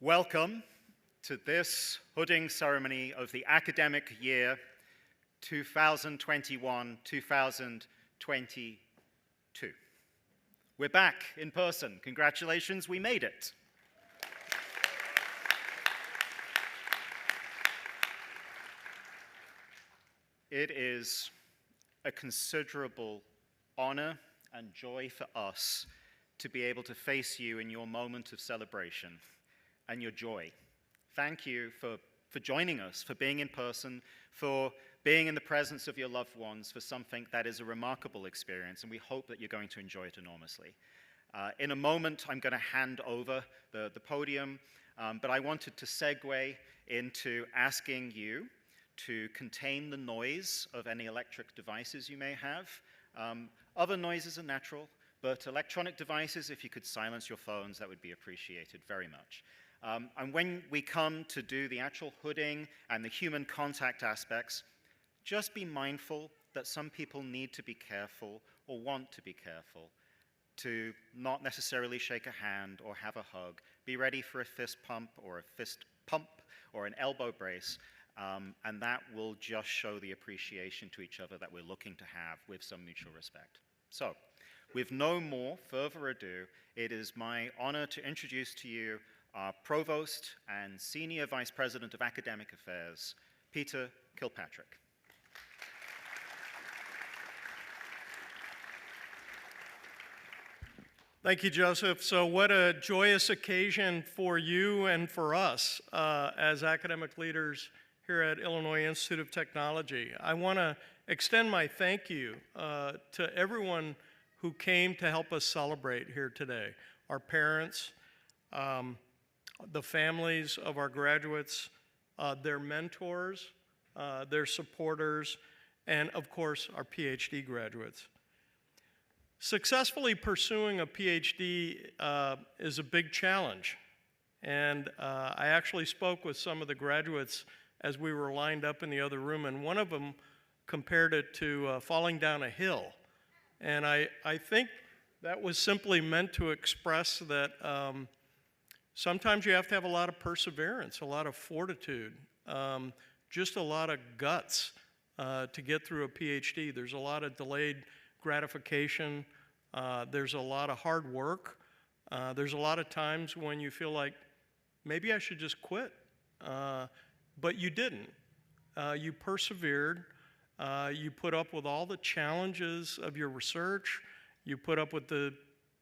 Welcome to this hooding ceremony of the academic year 2021-2022. We're back in person. Congratulations, we made it. It is a considerable honor and joy for us to be able to face you in your moment of celebration and your joy. Thank you for joining us, for being in person, for being in the presence of your loved ones, for something that is a remarkable experience, and we hope that you're going to enjoy it enormously. In a moment, I'm going to hand over the podium, but I wanted to segue into asking you to contain the noise of any electric devices you may have. Other noises are natural, but electronic devices, if you could silence your phones, that would be appreciated very much. And when we come to do the actual hooding and the human contact aspects, just be mindful that some people need to be careful or want to be careful to not necessarily shake a hand or have a hug. Be ready for a fist pump or an elbow brace, and that will just show the appreciation to each other that we're looking to have with some mutual respect. So, with no more further ado, it is my honor to introduce to you our Provost and Senior Vice President of Academic Affairs, Peter Kilpatrick. Thank you, Joseph. So what a joyous occasion for you and for us as academic leaders here at Illinois Institute of Technology. I want to extend my thank you to everyone who came to help us celebrate here today. Our parents, the families of our graduates, their mentors, their supporters, and of course, our Ph.D. graduates. Successfully pursuing a Ph.D. is a big challenge. And I actually spoke with some of the graduates as we were lined up in the other room, and one of them compared it to falling down a hill. And I think that was simply meant to express that sometimes you have to have a lot of perseverance, a lot of fortitude, just a lot of guts to get through a Ph.D. There's a lot of delayed gratification. There's a lot of hard work. There's a lot of times when you feel like, maybe I should just quit. But you didn't. You persevered. You put up with all the challenges of your research. You put up with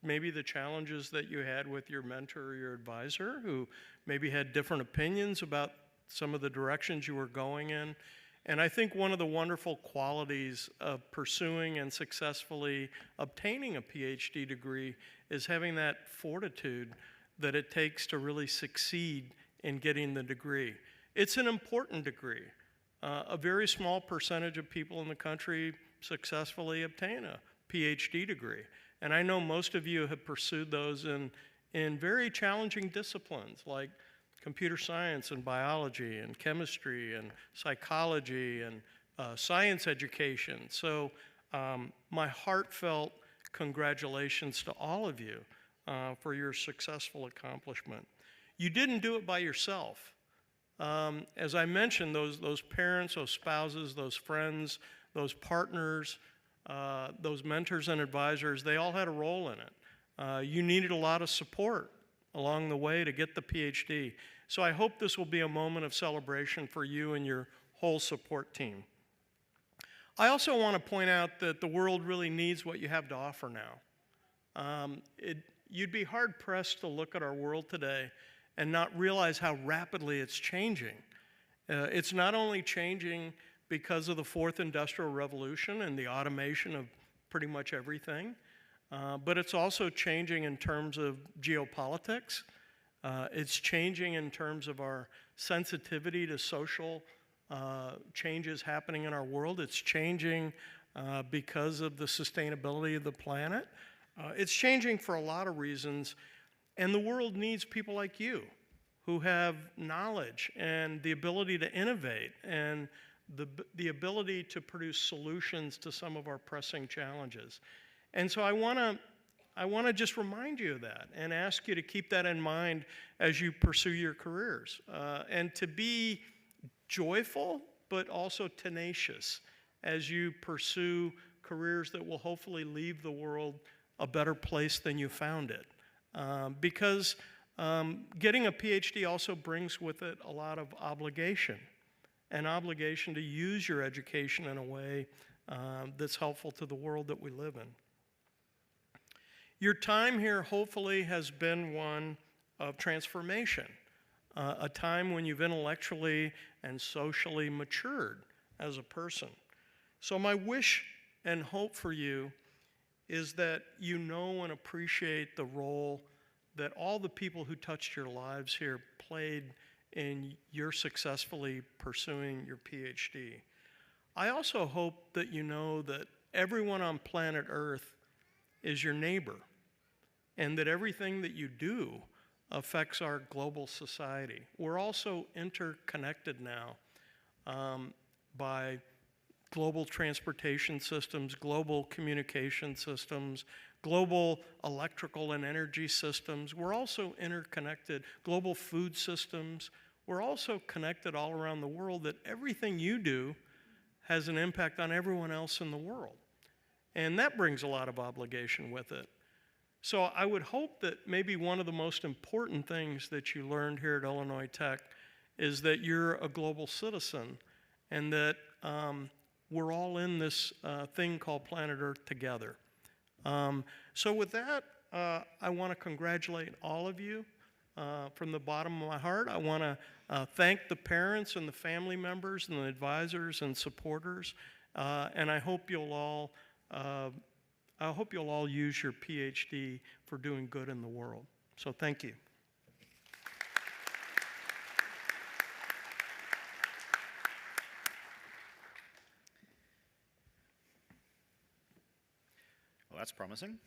maybe the challenges that you had with your mentor or your advisor, who maybe had different opinions about some of the directions you were going in. And I think one of the wonderful qualities of pursuing and successfully obtaining a Ph.D. degree is having that fortitude that it takes to really succeed in getting the degree. It's an important degree. A very small percentage of people in the country successfully obtain a Ph.D. degree. And I know most of you have pursued those in very challenging disciplines like computer science and biology and chemistry and psychology and science education. So my heartfelt congratulations to all of you for your successful accomplishment. You didn't do it by yourself. As I mentioned, those parents, those spouses, those friends, those partners, those mentors and advisors, they all had a role in it. You needed a lot of support along the way to get the Ph.D. So I hope this will be a moment of celebration for you and your whole support team. I also want to point out that the world really needs what you have to offer now. You'd be hard-pressed to look at our world today and not realize how rapidly it's changing. It's not only changing because of the fourth industrial revolution and the automation of pretty much everything, but it's also changing in terms of geopolitics. It's changing in terms of our sensitivity to social changes happening in our world. It's changing because of the sustainability of the planet. It's changing for a lot of reasons, and the world needs people like you who have knowledge and the ability to innovate and the ability to produce solutions to some of our pressing challenges. And so I want to I want to just remind you of that and ask you to keep that in mind as you pursue your careers, and to be joyful but also tenacious as you pursue careers that will hopefully leave the world a better place than you found it. Because getting a PhD also brings with it a lot of obligation, an obligation to use your education in a way that's helpful to the world that we live in. Your time here hopefully has been one of transformation, a time when you've intellectually and socially matured as a person. So my wish and hope for you is that you know and appreciate the role that all the people who touched your lives here played in your successfully pursuing your PhD. I also hope that you know that everyone on planet Earth is your neighbor, and that everything that you do affects our global society. We're also interconnected now by global transportation systems, global communication systems, global electrical and energy systems. We're also interconnected, global food systems. We're also connected all around the world, that everything you do has an impact on everyone else in the world. And that brings a lot of obligation with it. So I would hope that maybe one of the most important things that you learned here at Illinois Tech is that you're a global citizen, and that we're all in this thing called planet Earth together. So with that, I want to congratulate all of you from the bottom of my heart. I want to thank the parents and the family members and the advisors and supporters, and I hope you'll all use your PhD for doing good in the world. So thank you. Well, that's promising.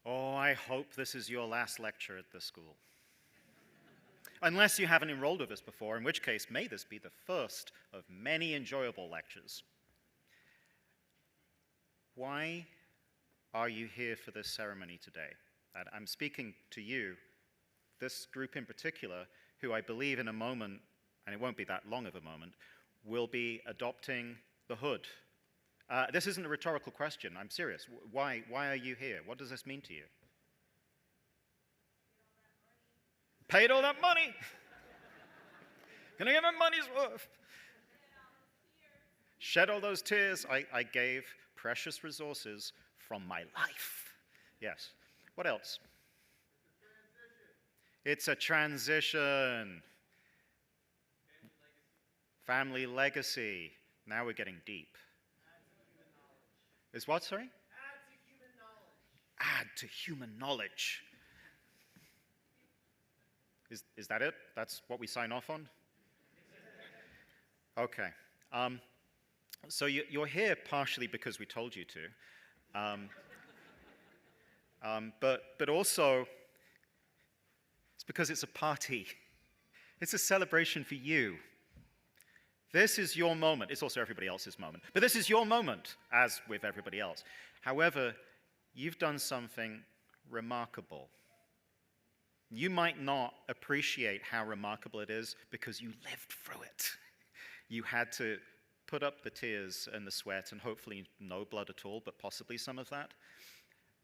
Oh, I hope this is your last lecture at this school. Unless you haven't enrolled with us before, in which case, may this be the first of many enjoyable lectures. Why are you here for this ceremony today? And I'm speaking to you, this group in particular, who I believe in a moment, and it won't be that long of a moment, will be adopting the hood. This isn't a rhetorical question. I'm serious. Why are you here? What does this mean to you? Paid all that money. Gonna give him money's worth. Shed all those tears. I gave precious resources from my life. Yes. What else? It's a transition. Family legacy. Now we're getting deep. Is what, sorry? Add to human knowledge. Add to human knowledge. Is that it? That's what we sign off on? Okay. So you're here partially because we told you to. But also, it's because it's a party. It's a celebration for you. This is your moment. It's also everybody else's moment. But this is your moment, as with everybody else. However, you've done something remarkable. You might not appreciate how remarkable it is because you lived through it. You had to put up the tears and the sweat, and hopefully no blood at all, but possibly some of that.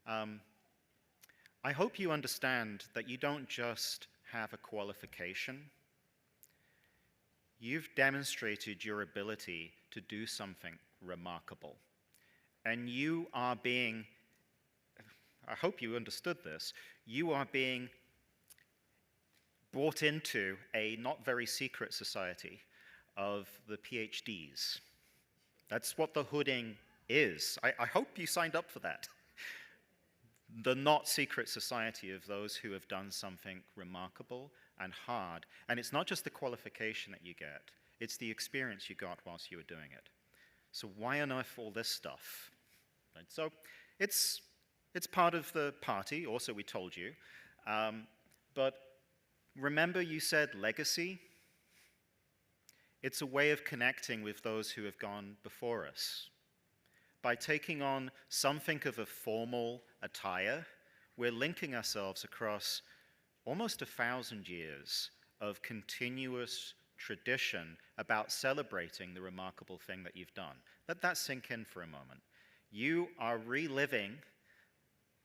I hope you understand that you don't just have a qualification. You've demonstrated your ability to do something remarkable. And you are being, I hope you understood this, you are being brought into a not very secret society of the PhDs. That's what the hooding is. I hope you signed up for that. The not secret society of those who have done something remarkable and hard. And it's not just the qualification that you get, it's the experience you got whilst you were doing it. So why on earth all this stuff? Right, so it's part of the party, also we told you. But remember you said legacy? It's a way of connecting with those who have gone before us. By taking on something of a formal attire, we're linking ourselves across almost 1,000 years of continuous tradition about celebrating the remarkable thing that you've done. Let that sink in for a moment. You are reliving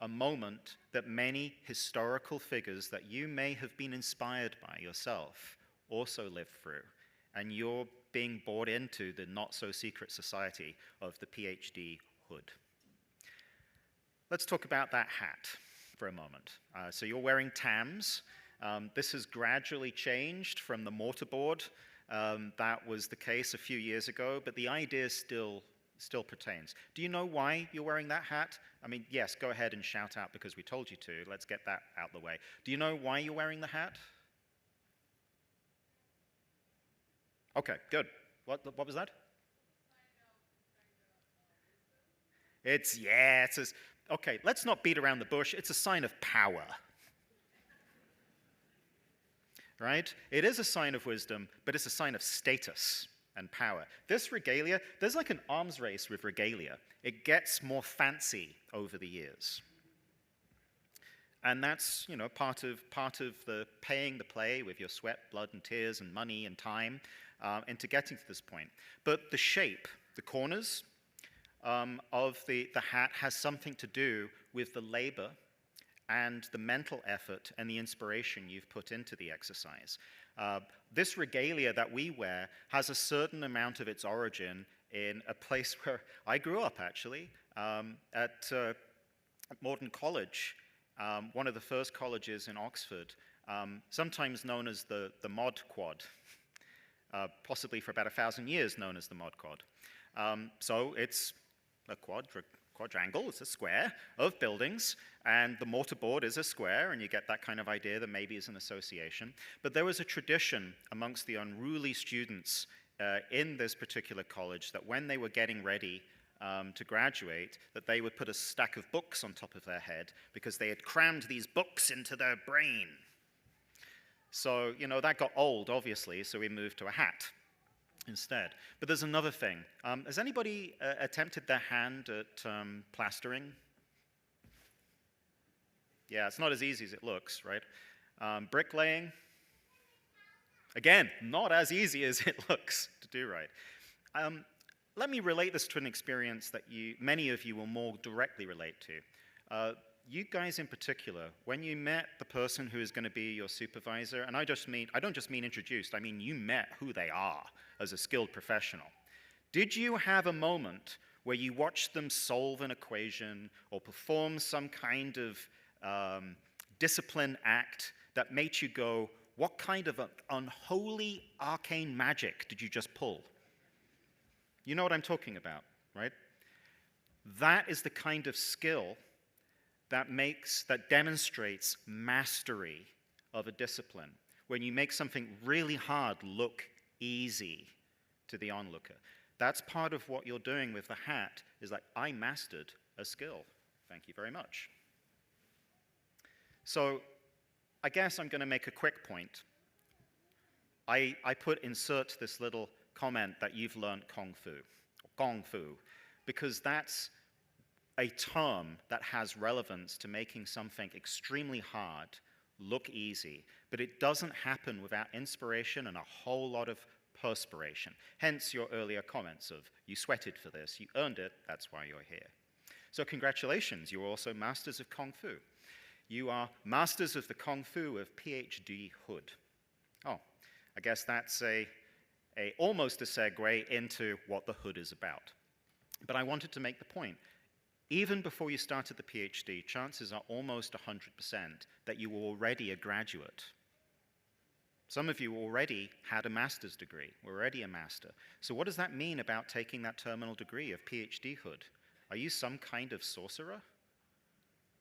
a moment that many historical figures that you may have been inspired by yourself also lived through, and you're being brought into the not-so-secret society of the Ph.D. hood. Let's talk about that hat for a moment. So you're wearing TAMS. This has gradually changed from the mortarboard. That was the case a few years ago, but the idea still pertains. Do you know why you're wearing that hat? I mean, yes, go ahead and shout out because we told you to. Let's get that out of the way. Do you know why you're wearing the hat? Okay, good. What was that? Okay, let's not beat around the bush. It's a sign of power. Right? It is a sign of wisdom, but it's a sign of status and power. This regalia, there's like an arms race with regalia. It gets more fancy over the years. And that's, part of the paying the play with your sweat, blood, and tears, and money, and time, into getting to this point. But the shape, the corners of the hat has something to do with the labor and the mental effort and the inspiration you've put into the exercise. This regalia that we wear has a certain amount of its origin in a place where I grew up, actually, at Magdalen College, one of the first colleges in Oxford, sometimes known as the Mod Quad, possibly for about 1,000 years known as the Mod Quad. So it's a quadrangle, it's a square of buildings, and the mortarboard is a square, and you get that kind of idea that maybe is an association. But there was a tradition amongst the unruly students in this particular college that when they were getting ready to graduate, that they would put a stack of books on top of their head because they had crammed these books into their brain. So, that got old, obviously, so we moved to a hat instead. But there's another thing. Has anybody attempted their hand at plastering? Yeah, it's not as easy as it looks, right? Bricklaying? Again, not as easy as it looks to do right. Let me relate this to an experience that many of you will more directly relate to. You guys in particular, when you met the person who is going to be your supervisor, and I don't just mean introduced, I mean you met who they are as a skilled professional. Did you have a moment where you watched them solve an equation or perform some kind of discipline act that made you go, what kind of unholy arcane magic did you just pull? You know what I'm talking about, right? That is the kind of skill that demonstrates mastery of a discipline. When you make something really hard look easy to the onlooker. That's part of what you're doing with the hat, is like, I mastered a skill. Thank you very much. So I guess I'm going to make a quick point. I put insert this little comment that you've learned Kung Fu, because that's a term that has relevance to making something extremely hard look easy, but it doesn't happen without inspiration and a whole lot of perspiration. Hence your earlier comments of, you sweated for this, you earned it, that's why you're here. So congratulations, you're also masters of Kung Fu. You are masters of the Kung Fu of Ph.D. hood. Oh, I guess that's almost a segue into what the hood is about. But I wanted to make the point. Even before you started the PhD, chances are almost 100% that you were already a graduate. Some of you already had a master's degree, were already a master. So what does that mean about taking that terminal degree of PhD hood? Are you some kind of sorcerer?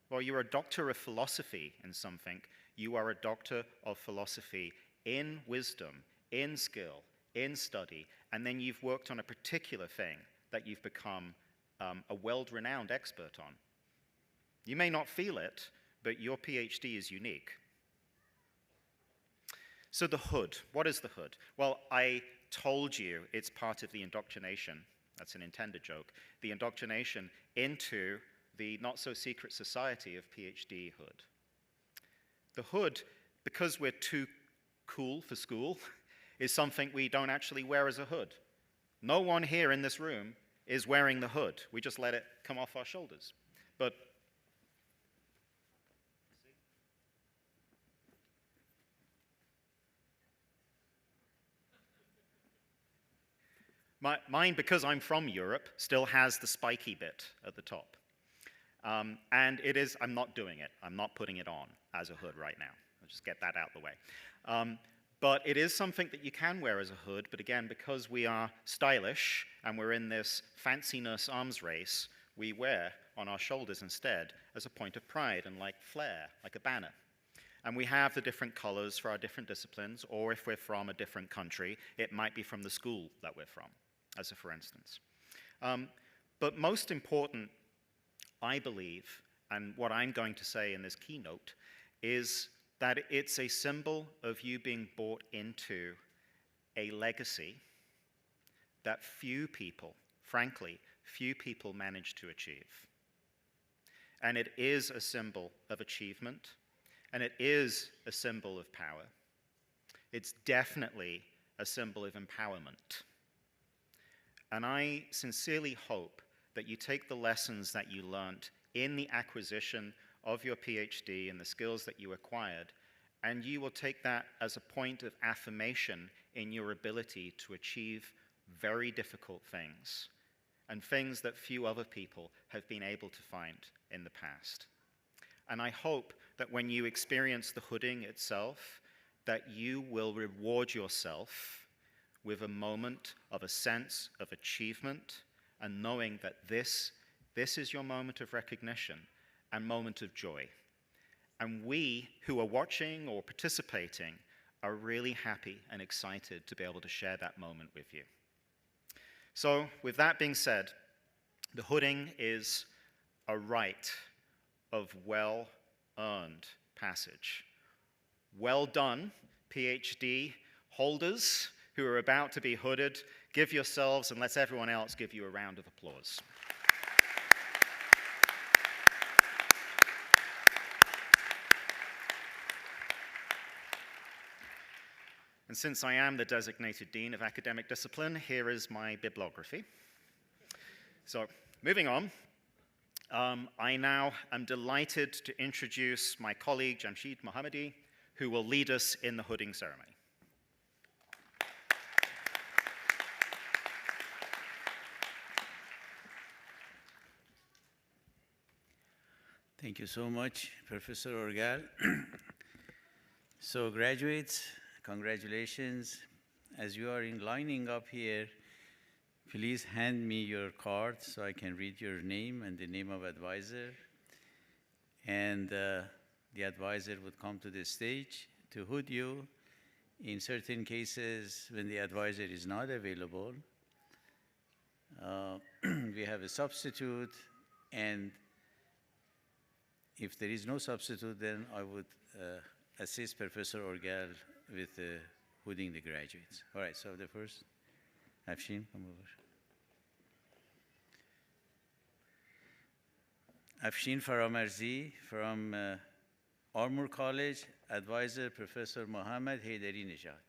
Well, you're a doctor of philosophy in something. You are a doctor of philosophy in wisdom, in skill, in study, and then you've worked on a particular thing that you've become a world-renowned expert on. You may not feel it, but your PhD is unique. So the hood, what is the hood? Well, I told you it's part of the indoctrination that's an intended joke, the indoctrination into the not-so-secret society of Ph.D. hood. The hood, because we're too cool for school, is something we don't actually wear as a hood. No one here in this room is wearing the hood. We just let it come off our shoulders. But mine, because I'm from Europe, still has the spiky bit at the top. And it is, I'm not doing it. I'm not putting it on as a hood right now. I'll just get that out of the way. But it is something that you can wear as a hood, but again, because we are stylish and we're in this fanciness arms race, we wear on our shoulders instead as a point of pride and like flair, like a banner. And we have the different colors for our different disciplines, or if we're from a different country, it might be from the school that we're from, as a for instance. But most important, I believe, and what I'm going to say in this keynote, is that it's a symbol of you being brought into a legacy that few people, frankly, few people manage to achieve. And it is a symbol of achievement, and it is a symbol of power. It's definitely a symbol of empowerment. And I sincerely hope that you take the lessons that you learned in the acquisition of your PhD and the skills that you acquired, and you will take that as a point of affirmation in your ability to achieve very difficult things, and things that few other people have been able to find in the past. And I hope that when you experience the hooding itself, that you will reward yourself with a moment of a sense of achievement and knowing that this is your moment of recognition and moment of joy. And we who are watching or participating are really happy and excited to be able to share that moment with you. So with that being said, the hooding is a rite of well-earned passage. Well done, PhD holders who are about to be hooded. Give yourselves, and let everyone else give you a round of applause. And since I am the designated Dean of Academic Discipline, here is my bibliography. So, moving on, I now am delighted to introduce my colleague, Jamshid Mohammadi, who will lead us in the hooding ceremony. Thank you so much, Professor Orgal. So graduates, congratulations. As you are lining up here, please hand me your card so I can read your name and the name of advisor. And the advisor would come to the stage to hood you. In certain cases, when the advisor is not available, we have a substitute, and if there is no substitute, then I would assist Professor Orgal with hooding the graduates. All right, so the first, Afshin, come over. Afshin Faramarzi from Armour College, advisor Professor Mohammad Haydari Nejad.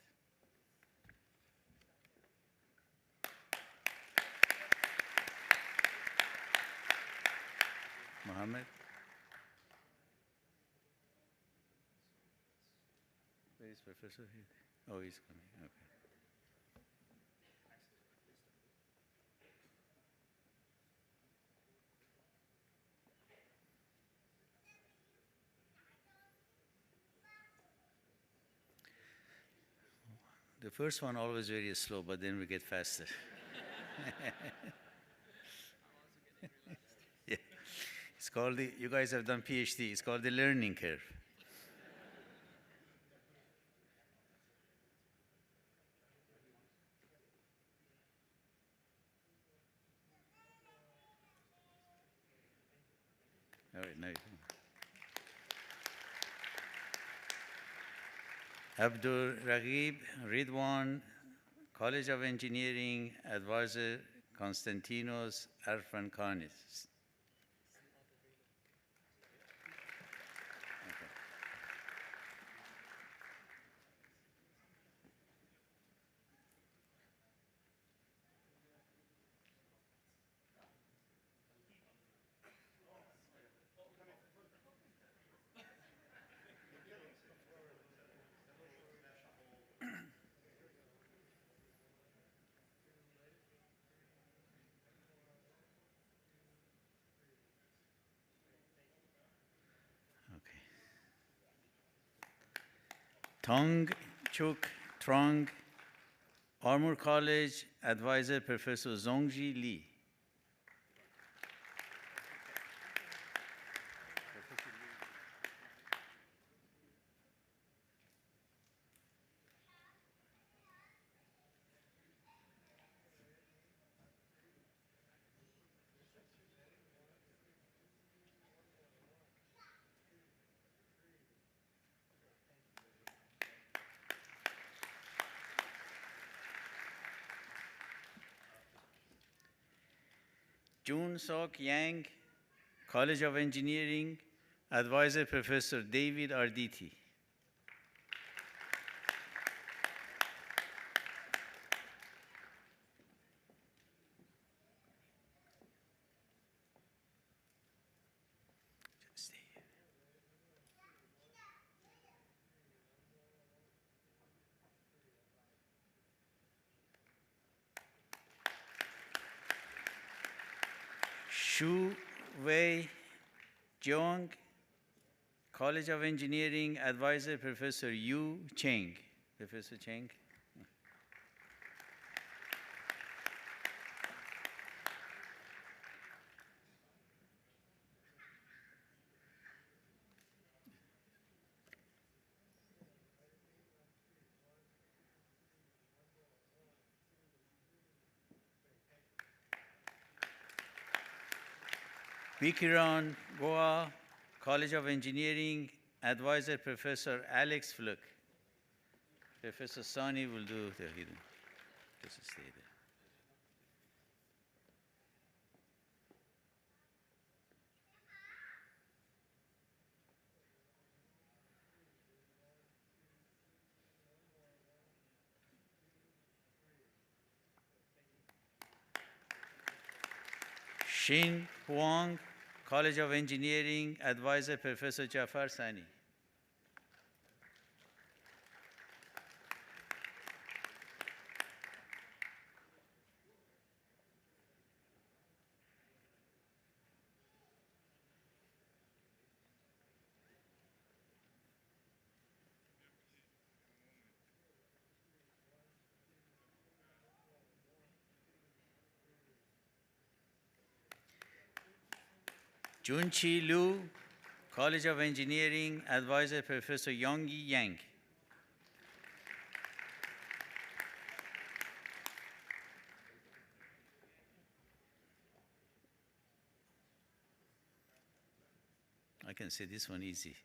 Mohammed. Where is Professor here? Oh, he's coming. Okay. The first one always very slow, but then we get faster. Yeah. It's called the, you guys have done PhD, it's called the learning curve. All right, now you can. Abdul Raghib Ridwan, College of Engineering, advisor, Konstantinos Arfankanis. Okay. Tong Chuk Trong, Armor College Advisor Professor Zongji Lee. Jun Sok Yang, College of Engineering, Advisor Professor David Arditi. Stay here. Shu Wei Jiang, College of Engineering, Advisor Professor Yu Cheng. Professor Cheng. Bikiran Goa, College of Engineering, Advisor Professor Alex Fluke. Professor Sani will do the hidden. Just stay there. Shin Huang, College of Engineering, Advisor Professor Jafar Sani. Junchi Liu, College of Engineering, Advisor Professor Yongyi Yang. I can say this one easy.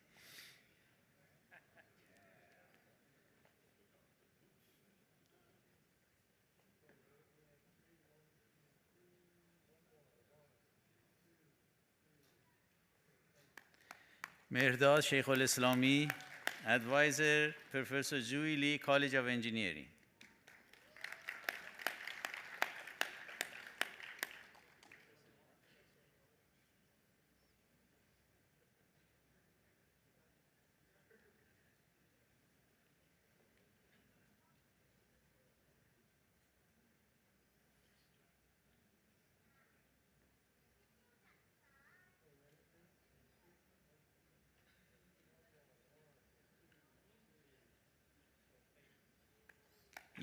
Mehrdad Sheikh al-Islami, Advisor Professor Zui Lee, College of Engineering.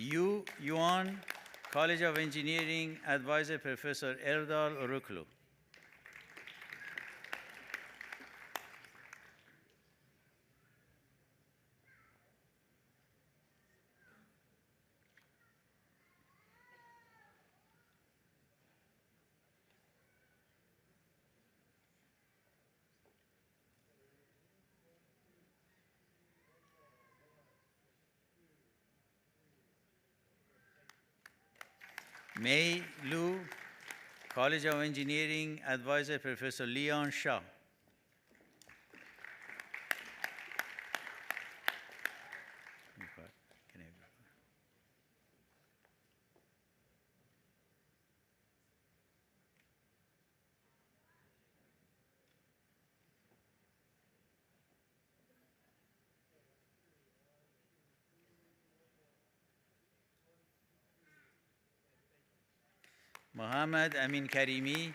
Yu Yuan, College of Engineering, Advisor Professor Erdal Uruklu. Mei Lu, College of Engineering Advisor Professor Leon Shah. Can I have your- Mohammad Amin Karimi,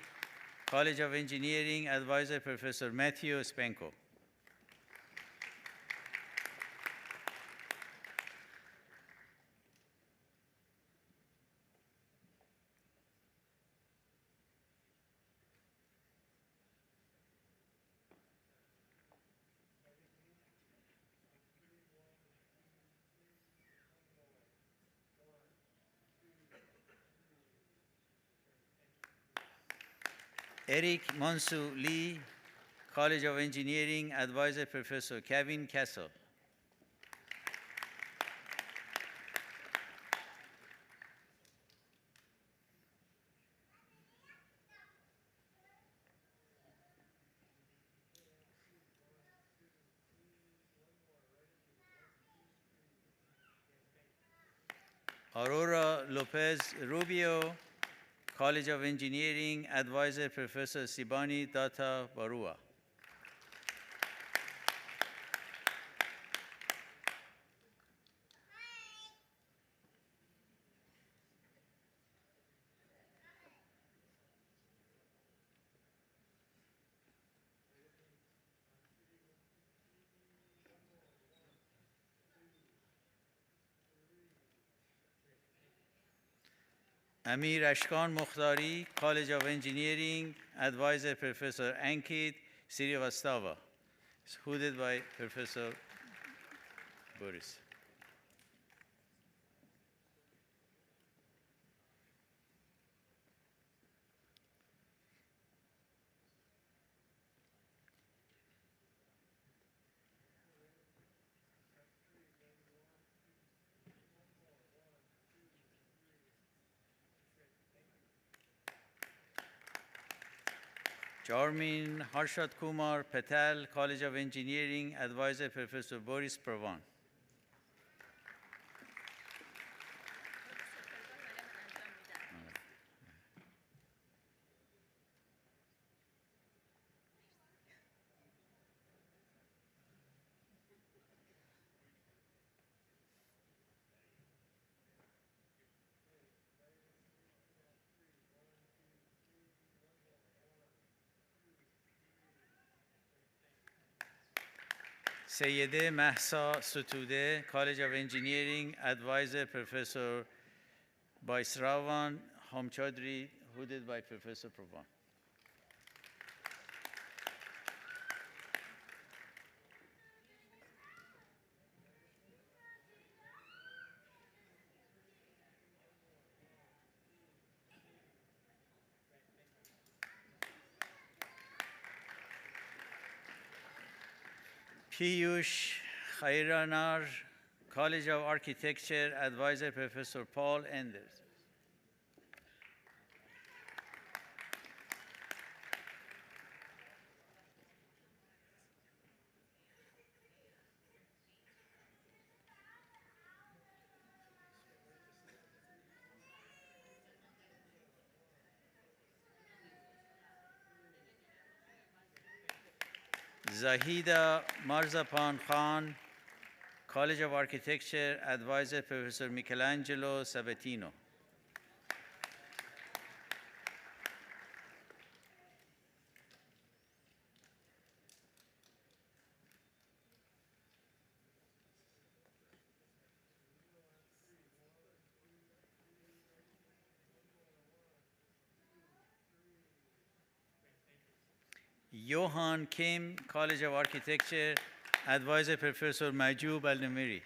College of Engineering Advisor Professor Matthew Spenko. Eric Monsu Lee, College of Engineering Advisor Professor Kevin Castle. Aurora Lopez Rubio, College of Engineering Advisor Professor Sibani Data Barua. Amir Ashkan Mukhtari, College of Engineering Advisor Professor Ankit Srivastava. It's hooded by Professor Boris. Jarmin Harshad Kumar Patel, College of Engineering Advisor Professor Boris Pravan. Sayyede Mahsa Sutude, College of Engineering Advisor Professor Baisravan Homchaudhry, hooded by Professor Pravan. Piyush Khairanar, College of Architecture Advisor Professor Paul Enders. Zahida Marzapan Khan, College of Architecture Advisor Professor Michelangelo Sabatino. Johan Kim, College of Architecture Advisor Professor Majub Al-Namiri.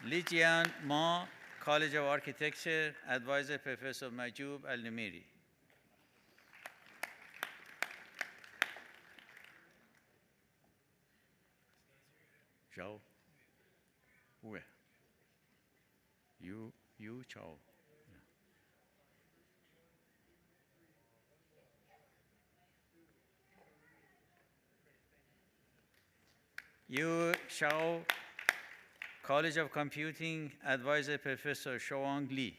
Lijian Ma, College of Architecture, Advisor Professor Majoub Al-Numeri. Zhao. Where? You Chao. Yu Shao, College of Computing, Advisor Professor Shouang Li.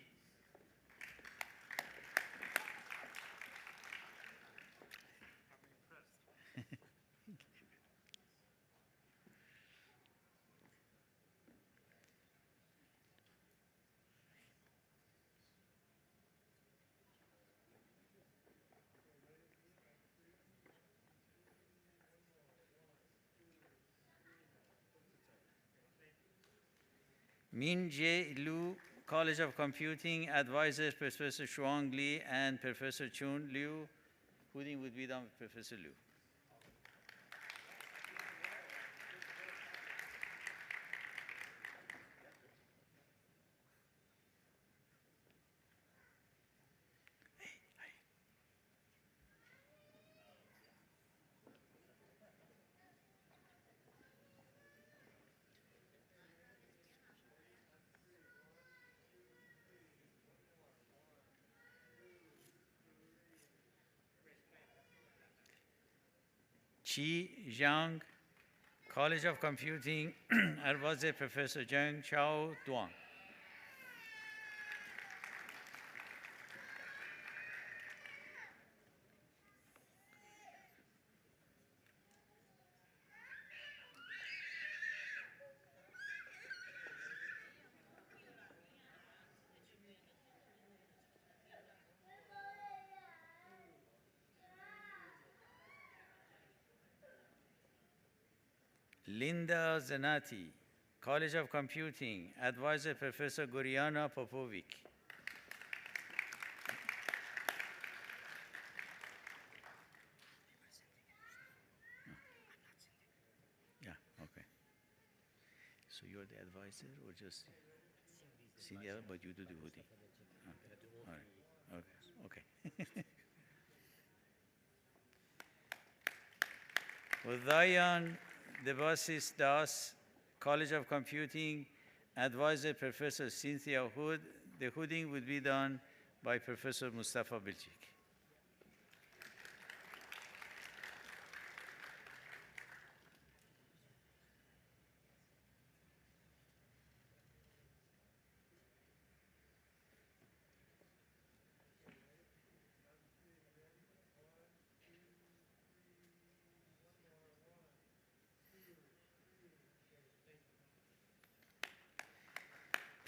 Min J. Liu, College of Computing, Advisors Professor Shuang Li and Professor Chun Liu. Pudding would be done with Professor Liu. Qi Zhang, College of Computing, Advisor Professor Zheng Chao Duan. Linda Zanati, College of Computing, Advisor Professor Goriana Popovic. Yeah, okay. So you're the advisor or just senior, but you do the voting? All right, okay. Udayan Devasis Das, College of Computing, Advisor Professor Cynthia Hood. The hooding would be done by Professor Mustafa Bilcik.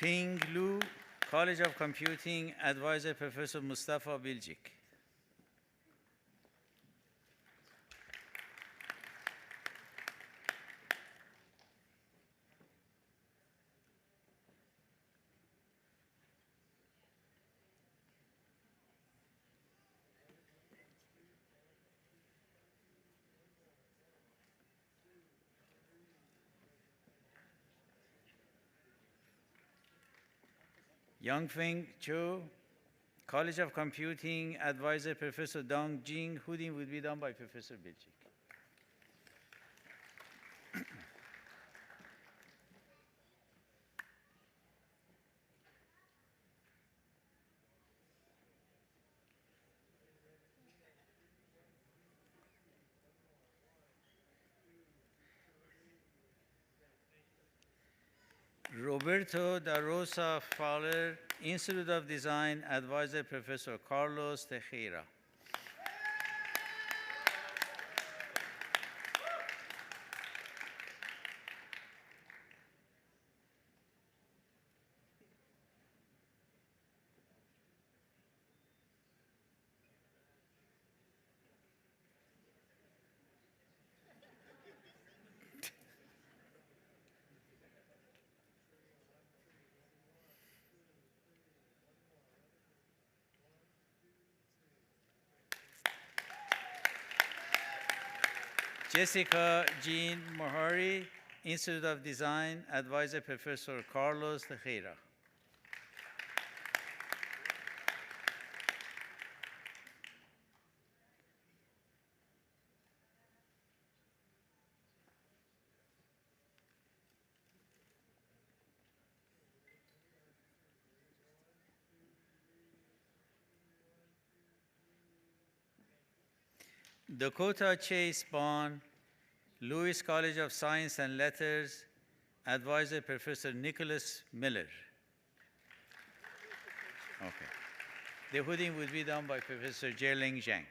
Ping Lu, College of Computing, Advisor Professor Mustafa Bilcik. Yangfeng Cho, College of Computing, Advisor Professor Dong Jing. Hooding will be done by Professor Bilcik. Roberto da Rosa Fowler, Institute of Design, Advisor Professor Carlos Tejera. Jessica Jean Mahari, Institute of Design, Advisor Professor Carlos Tejera. Dakota Chase Bond, Lewis College of Science and Letters, Advisor Professor Nicholas Miller. Okay. The hooding would be done by Professor Jialing Zhang.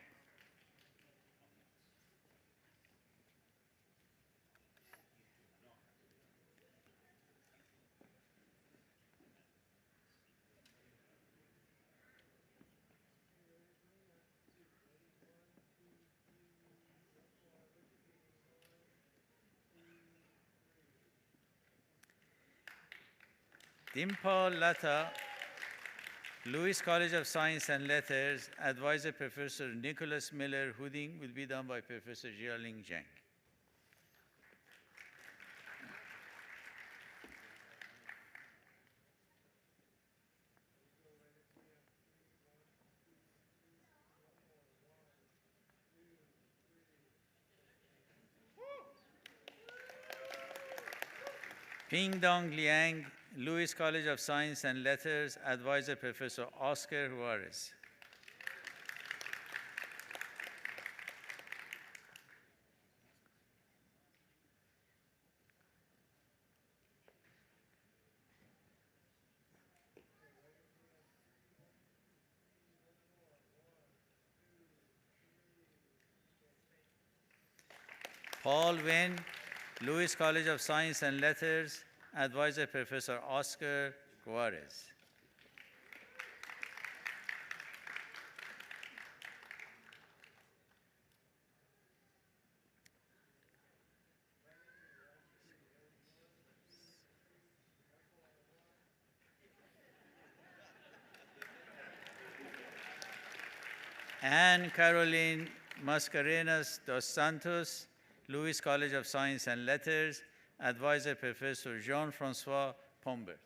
Dimple Lata, Lewis College of Science and Letters, Advisor Professor Nicholas Miller. Hooding will be done by Professor Jialing Zhang. Ping Dong Liang, Lewis College of Science and Letters, Advisor Professor Oscar Juarez. Paul Wen, Lewis College of Science and Letters, Advisor Professor Oscar Juarez. Anne Caroline Mascarenas dos Santos, Lewis College of Science and Letters, Advisor Professor Jean-Francois Pomber.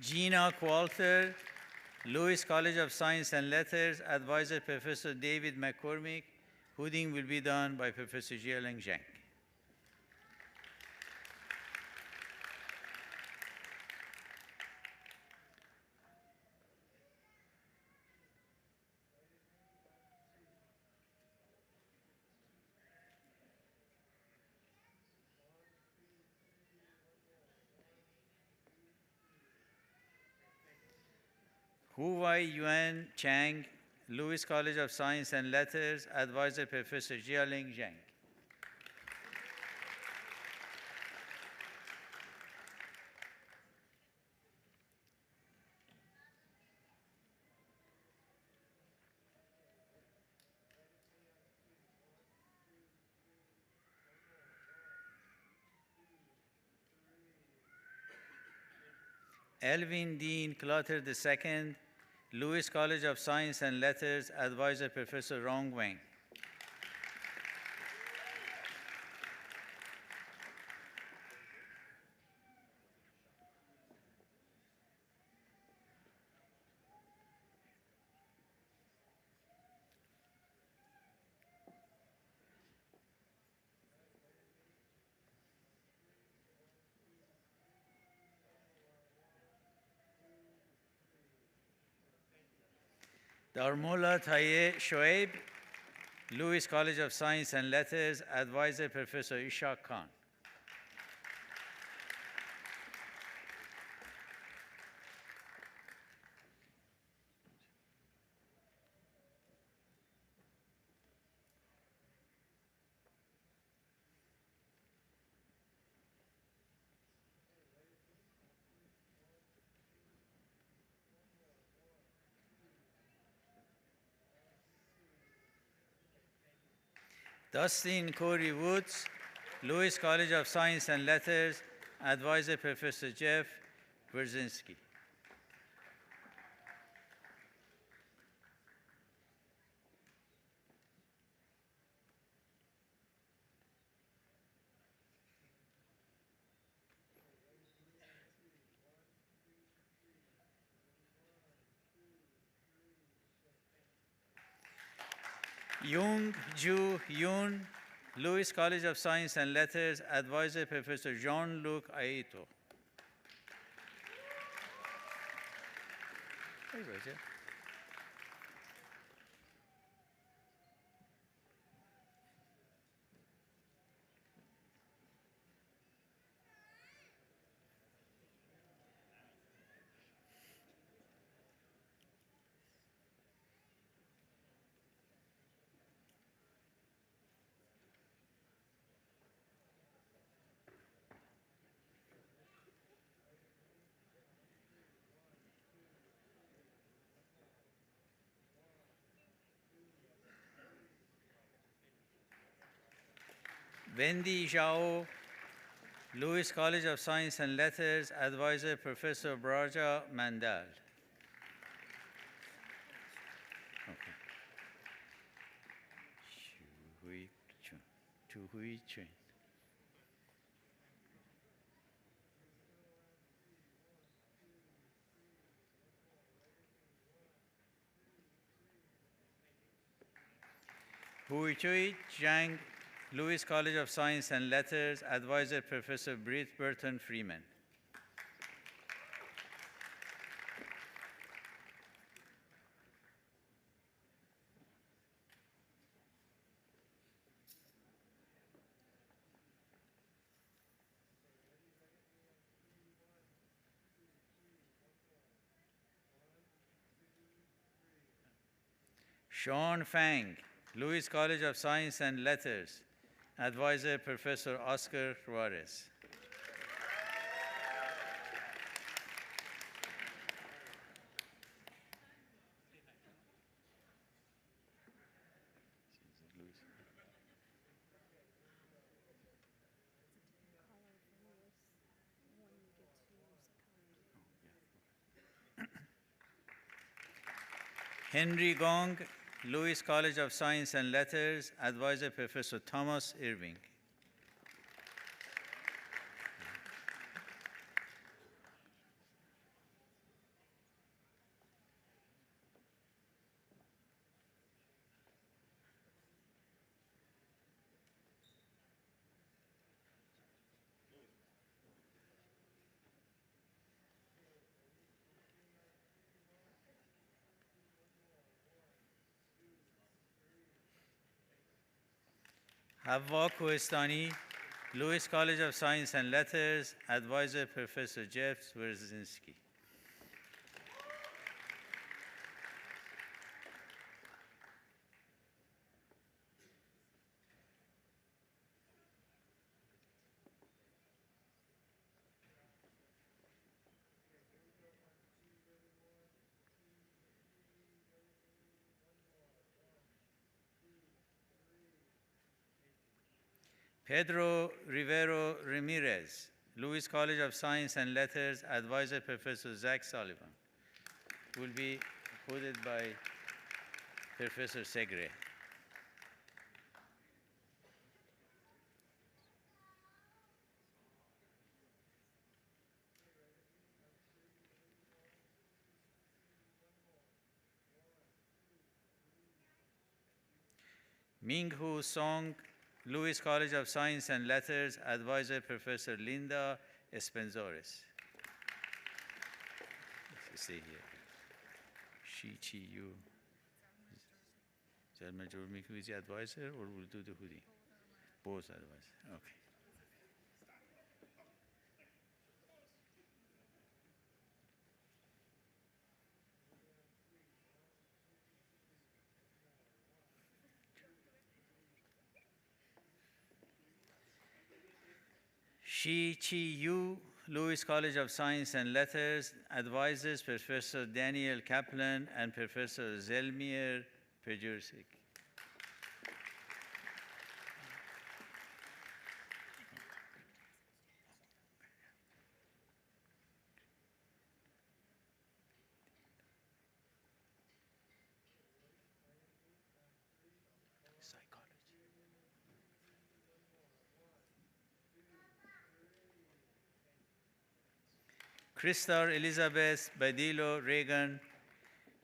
Gina Qualter, Lewis College of Science and Letters, Advisor Professor David McCormick. Hooding will be done by Professor Jialing Zhang. Huwai Yuan Chang, Lewis College of Science and Letters, Advisor Professor Jialing Zhang. Elvin Dean Clutter II, Lewis College of Science and Letters, Advisor Professor Rong Wang. Darmola Taye Shoaib, Lewis College of Science and Letters, Advisor Professor Ishaq Khan. Dustin Corey Woods, Lewis College of Science and Letters, Advisor Professor Jeff Brzezinski. Young Ju Yoon, Lewis College of Science and Letters, Advisor Professor Jean-Luc Aito. Hey, Roger. Wendy Zhao, Lewis College of Science and Letters, Advisor Professor Braja Mandal. Okay. Chuhui Chun. Hui Chui Zhang, Lewis College of Science and Letters, Advisor Professor Britt Burton Freeman. Sean Fang, Lewis College of Science and Letters, Advisor Professor Oscar Juarez. Henry Gong, Lewis College of Science and Letters, Advisor Professor Thomas Irving. Havva Koestani, Lewis College of Science and Letters, Advisor Professor Jeff Brzezinski. Pedro Rivero Ramirez, Lewis College of Science and Letters, Advisor Professor Zach Sullivan, will be quoted by Professor Segre. Ming-Hu Song, Lewis College of Science and Letters, Advisor Professor Linda Espenzores. Stay here. Chi Yu. Is that Major Miku is the advisor or will do the hoodie? Both advisors. Okay. Shi Chi Yu, Lewis College of Science and Letters, advisors Professor Daniel Kaplan and Professor Zelmir Pejursik. Christar Elizabeth Badillo Reagan,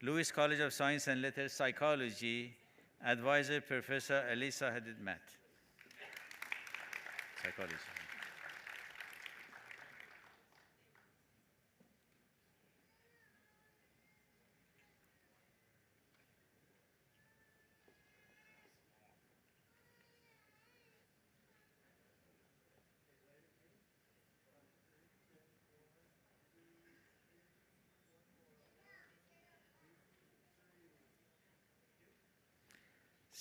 Lewis College of Science and Letters, Psychology, Advisor Professor Elisa Hadid Matt. Psychology.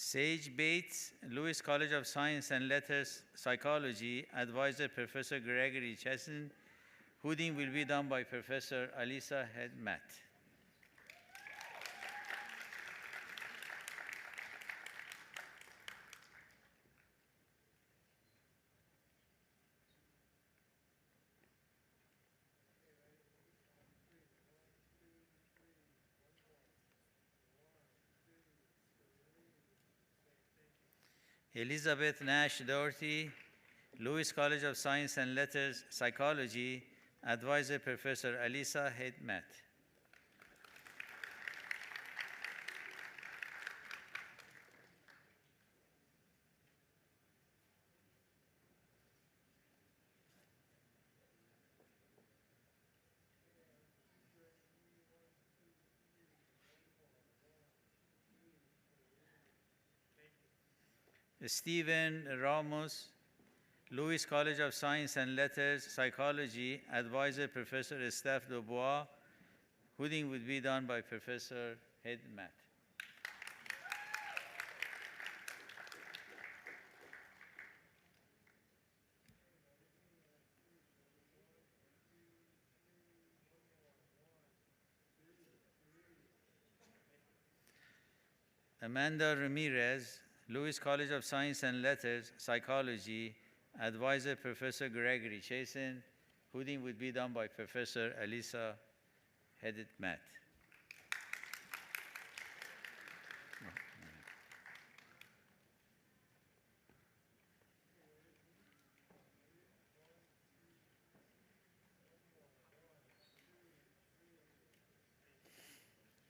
Sage Bates, Lewis College of Science and Letters, Psychology, Advisor Professor Gregory Chesson. Hooding will be done by Professor Alisa Head Matt. Elizabeth Nash Doherty, Lewis College of Science and Letters, Psychology, Advisor Professor Alisa Head Matt. Stephen Ramos, Lewis College of Science and Letters, Psychology, Advisor Professor Steph Dubois. Hooding would be done by Professor Head Matt. Amanda Ramirez, Lewis College of Science and Letters, Psychology, Advisor Professor Gregory Chasen. Hooding would be done by Professor Alisa Hedit Matt.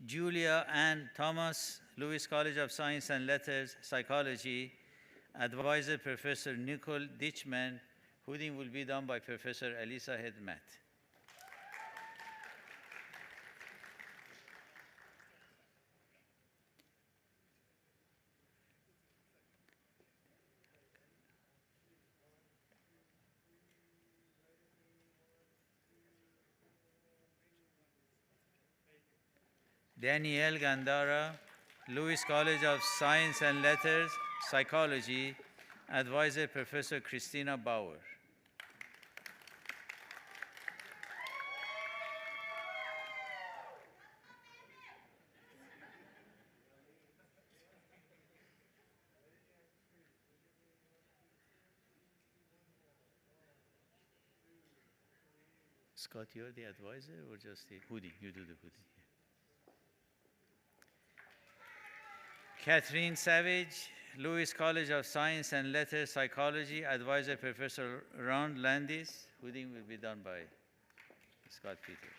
Julia Ann Thomas, Lewis College of Science and Letters, Psychology, Advisor Professor Nicole Ditchman. Hooding will be done by Professor Elisa Hedmat. Danielle Gandara, Lewis College of Science and Letters, Psychology, Advisor Professor Christina Bauer. Scott, you're the advisor or just the hoodie? You do the hoodie. Catherine Savage, Lewis College of Science and Letters, Psychology, Advisor Professor Ron Landis. Hooding will be done by Scott Peters.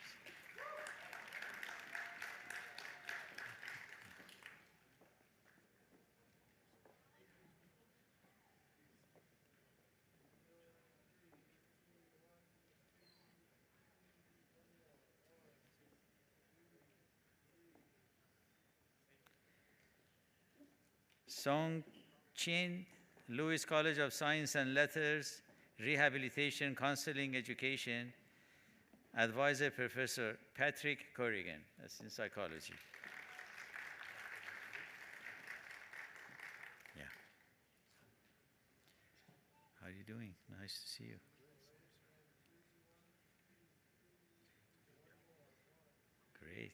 Song Chin, Lewis College of Science and Letters, Rehabilitation, Counseling, Education, Advisor Professor Patrick Corrigan, that's in psychology. Yeah. How are you doing? Nice to see you. Great.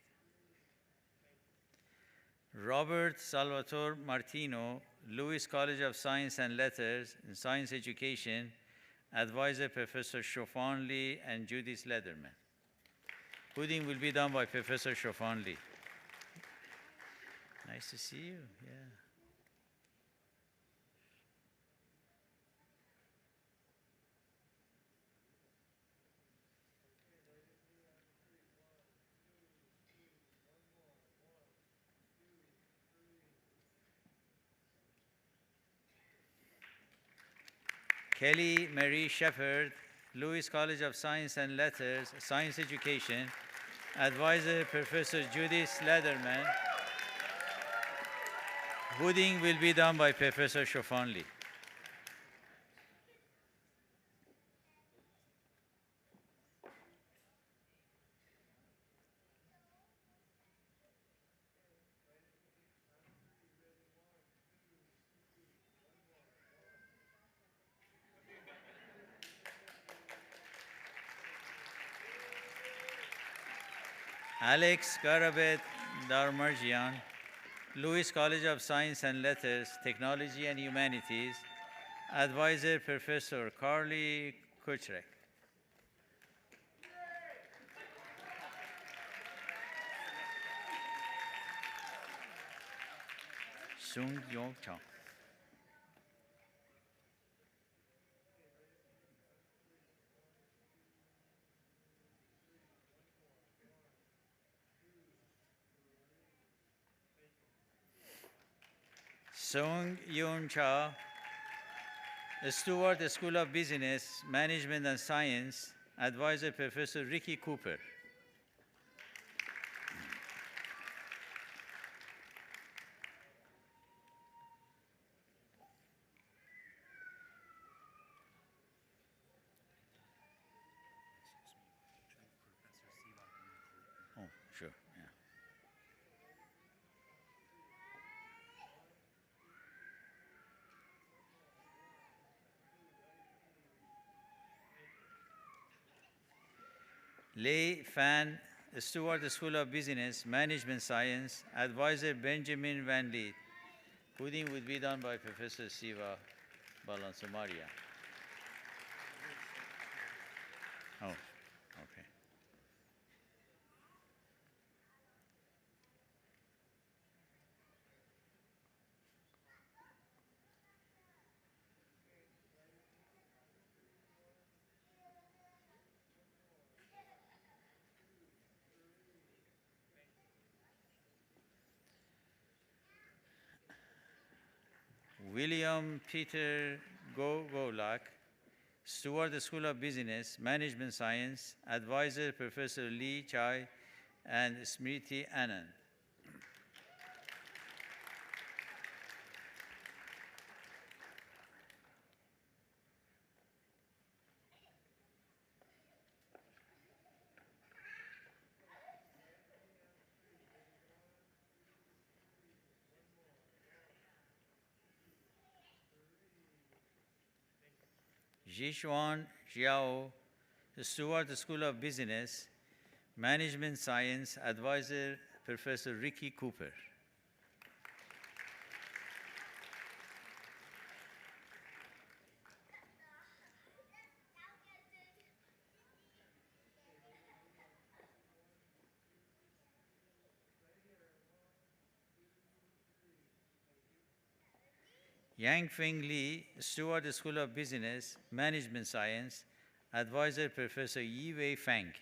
Robert Salvatore Martino, Lewis College of Science and Letters in Science Education, Advisor Professor Shofan Lee and Judith Lederman. Hooding will be done by Professor Shofan Lee. Nice to see you, yeah. Kelly Marie Shepherd, Lewis College of Science and Letters, Science Education. Advisor, Professor Judith Lederman. Voting will be done by Professor Shofanli. Alex Garabet Darmarjian, Lewis College of Science and Letters, Technology and Humanities. Advisor, Professor Carly Kuchrek. Sung Yong Chang. Sung Yun Cha, Stewart School of Business, Management and Science. Advisor, Professor Ricky Cooper. Oh, sure, yeah. Lei Fan, Stewart School of Business, Management Science. Advisor, Benjamin Van Leet. Voting would be done by Professor Siva Balansumaria. Oh, okay. William Peter Gogolak, Stewart School of Business, Management Science. Advisor, Professor Lee Chai and Smriti Anand. Jishuan Jiao, Stewart School of Business, Management Science. Advisor, Professor Ricky Cooper. Yang Feng Li, Stewart School of Business, Management Science. Advisor, Professor Yi Wei Fang.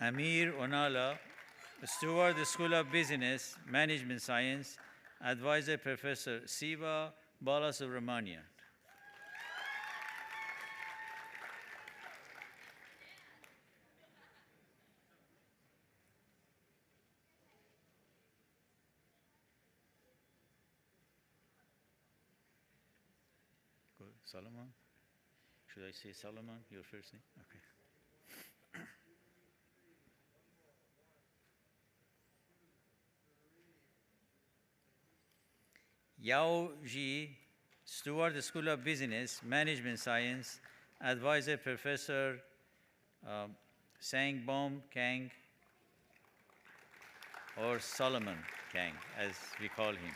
Amir Onala, Stewart School of Business, Management Science. Advisor, Professor Siva Balasubramanian. Good. Solomon? Should I say Solomon, your first name? Okay. Yao Ji, Stewart School of Business, Management Science. Advisor, Professor Sangbom Kang, or Solomon Kang, as we call him.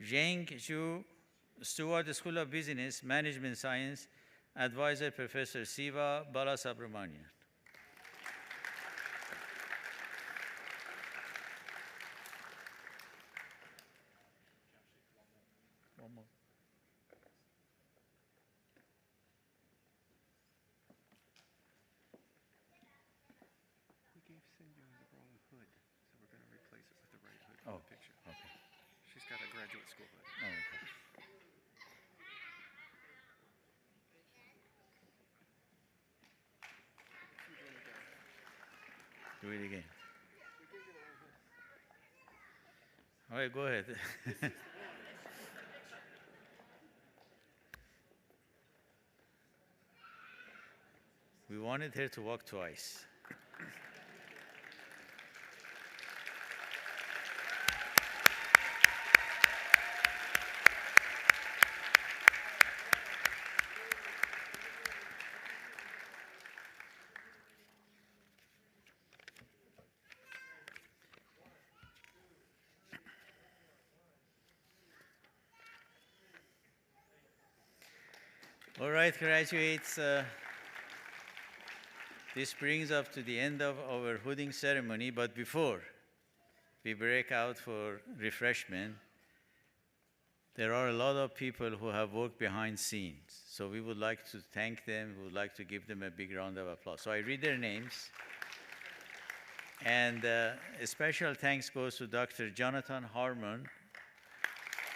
Zheng Zhu, Stewart School of Business, Management Science, Advisor Professor Siva Balasubramanian. One more. We gave Cindy the wrong hood, so we're going to replace it with the right hood Oh, for the picture. okay. She's got a graduate school hood. Oh, okay. Do it again. All right, go ahead. We wanted her to walk twice. All right, graduates, this brings up to the end of our hooding ceremony, but before we break out for refreshment, there are a lot of people who have worked behind scenes. So we would like to thank them, we would like to give them a big round of applause. So I read their names. And a special thanks goes to Dr. Jonathan Harmon,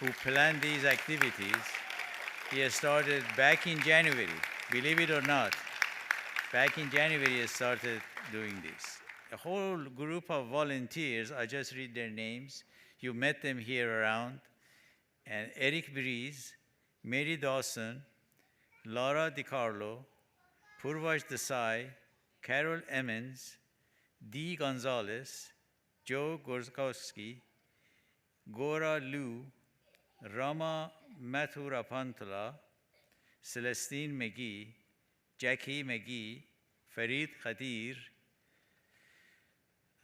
who planned these activities. He has started back in January, believe it or not. Back in January, he started doing this. A whole group of volunteers, I just read their names. You met them here around. And Eric Breeze, Mary Dawson, Laura DiCarlo, Purvaj Desai, Carol Emmons, Dee Gonzalez, Joe Gorskowski, Gora Liu, Rama Mathurapantala, Celestine McGee, Jackie McGee, Farid Khadir,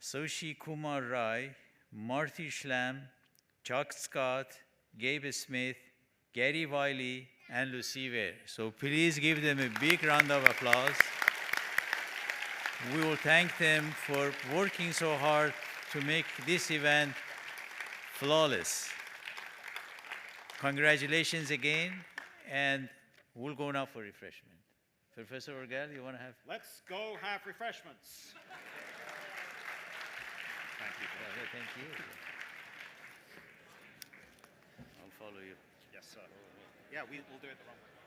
Soshi Kumar Rai, Marty Schlam, Chuck Scott, Gabe Smith, Gary Wiley, and Lucy Ware. So please give them a big round of applause. We will thank them for working so hard to make this event flawless. Congratulations again, and we'll go now for refreshment. Professor Orgal, you want to have? Let's go have refreshments. Thank you. Thank you. I'll follow you. Yes, sir. Yeah, we'll do it the wrong way.